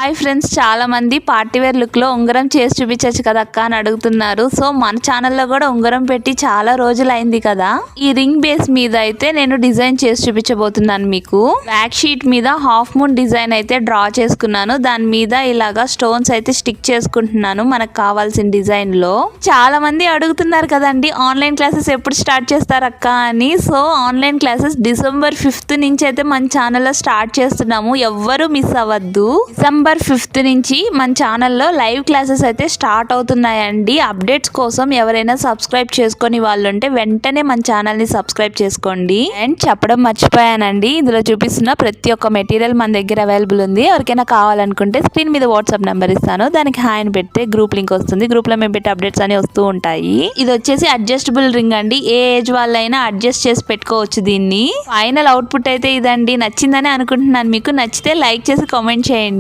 Hi friends, చాలా మంది party wear look లో ఉంగరం చేసి చూపించచ్చు కదా అక్క అని అడుగుతున్నారు. సో మన ఛానల్లో కూడా ఉంగరం పెట్టి చాలా రోజులు అయింది కదా. ఈ రింగ్ బేస్ మీద అయితే నేను డిజైన్ చేసి చూపించబోతున్నాను మీకు. బ్యాక్ షీట్ మీద హాఫ్ మూన్ డిజైన్ అయితే డ్రా చేసుకున్నాను. దాని మీద ఇలాగా స్టోన్స్ అయితే స్టిక్ చేసుకుంటున్నాను మనకు కావాల్సిన డిజైన్ లో. చాలా మంది అడుగుతున్నారు కదండి ఆన్లైన్ క్లాసెస్ ఎప్పుడు స్టార్ట్ చేస్తారు అక్క అని. So online classes December 5th నుంచి అయితే మన ఛానల్లో స్టార్ట్ చేస్తున్నాము. ఎవ్వరూ మిస్ అవ్వద్దు. December 5th నుంచి మన ఛానల్లో లైవ్ క్లాసెస్ అయితే స్టార్ట్ అవుతున్నాయండి. అప్డేట్స్ కోసం ఎవరైనా సబ్స్క్రైబ్ చేసుకొని వాళ్ళు ఉంటే వెంటనే మన ఛానల్ ని సబ్స్క్రైబ్ చేసుకోండి. అండ్ చెప్పడం మర్చిపోయానండి, ఇందులో చూపిస్తున్న ప్రతి ఒక్క మెటీరియల్ మన దగ్గర అవైలబుల్ ఉంది. ఎవరికైనా కావాలనుకుంటే స్క్రీన్ మీద వాట్సాప్ నెంబర్ ఇస్తాను, దానికి హాయ్ అని పెడితే గ్రూప్ లింక్ వస్తుంది. గ్రూప్ లో మేము పెట్టే అప్డేట్స్ అని వస్తూ ఉంటాయి. ఇది వచ్చేసి అడ్జస్టబుల్ రింగ్ అండి. ఏ ఏజ్ వాళ్ళైనా అడ్జస్ట్ చేసి పెట్టుకోవచ్చు దీన్ని. ఫైనల్ అవుట్పుట్ అయితే ఇదండి. నచ్చిందని అనుకుంటున్నాను. మీకు నచ్చితే లైక్ చేసి కామెంట్ చేయండి.